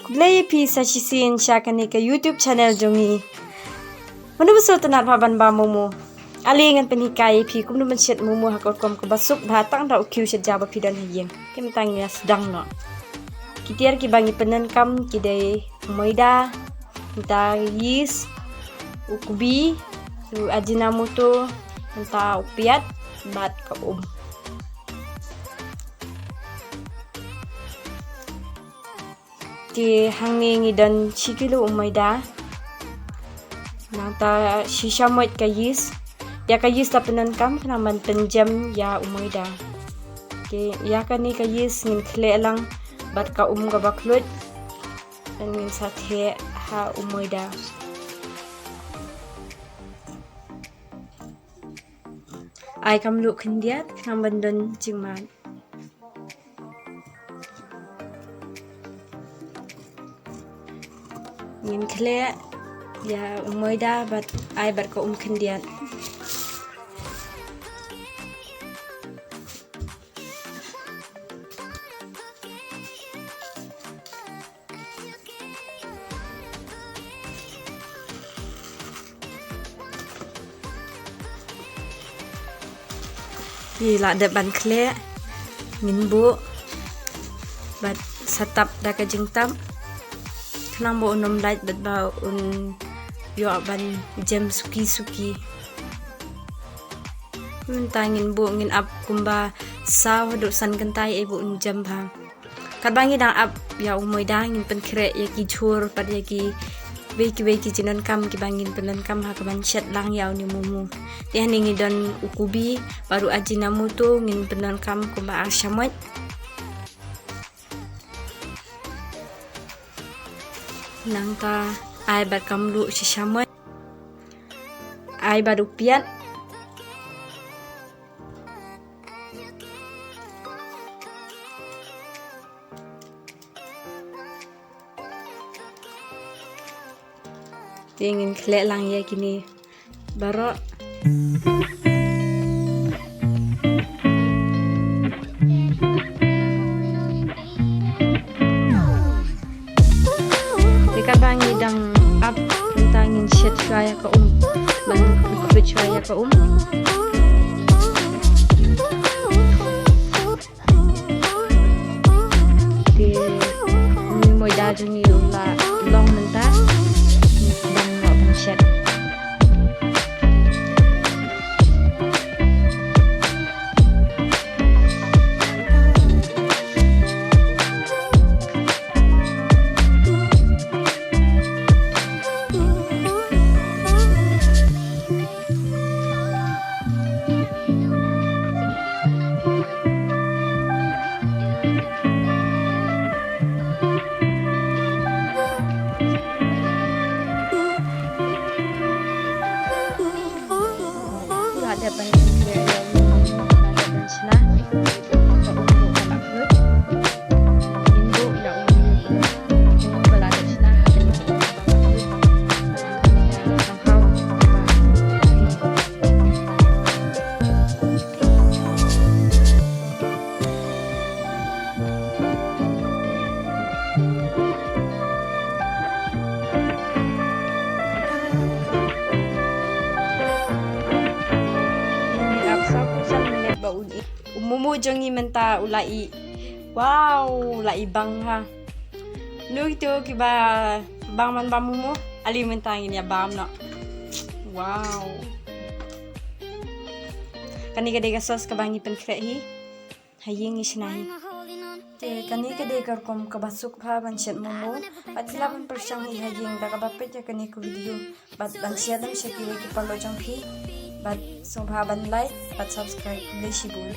Kuglay pi sa chisin siya kani ka YouTube channel jongi. Manu besul tenat paban ba momo. Alingan penikai pi kum numan syet momo hakor kom ke basuk batang da ukiu syet jaba pi dan hiyeng. Kami tangnya sedang no. Kitiar ki bangi penen kam kidai maida, kita yis, ukubi, su ajinamoto, entah upiat, bat ka Di hanging dan cikilo umaida nata shisha moit kayis ya kayis tapenan kam kenaman penjam ya umaida ke ya kani kayis ngin khle lang bat ka ka baklut dan ngin sathe ha umaida ai kam lu khindiat kenaman don jingman ngin khle ya umoida bat ai bat ko khendian la de ban khle ngin bu bat satap da ka jingtam kenang bo unom light bat ba yo ban jam suki mentangin bu ngin up kumba saw do san kentai e bu jam bang kadbangi dang up ya umoy dang ngin pen kre ya ki chur pad ya ki beki jinan kam ki bangin penen kam ha kaman chat lang yaw ni mumu ti haningi don ukubi baru ajinamoto ngin penen kam kumba arshamot nangka ai bat kamlu sishamot ai baru piat ingin kle lang ya kini baru bangi dang up tentangin shit kaya ka bang kubit kaya ka di ni mo dadu ni la long menta bang no bang shit ada banyak yang umumu jongi menta ulai wow ulai bang ha nu itu kiba bang man bamumu ali mentangin ya bam no wow kani gade gasos kabangi pen krehi haying isnahi te kani gade karkom kabasuk pha banchet momo atila ban persang hi haying da kabapet ya kani ku video bat bansiadam shaki ki parlo jong phi bat sobha ban like bat subscribe le shibul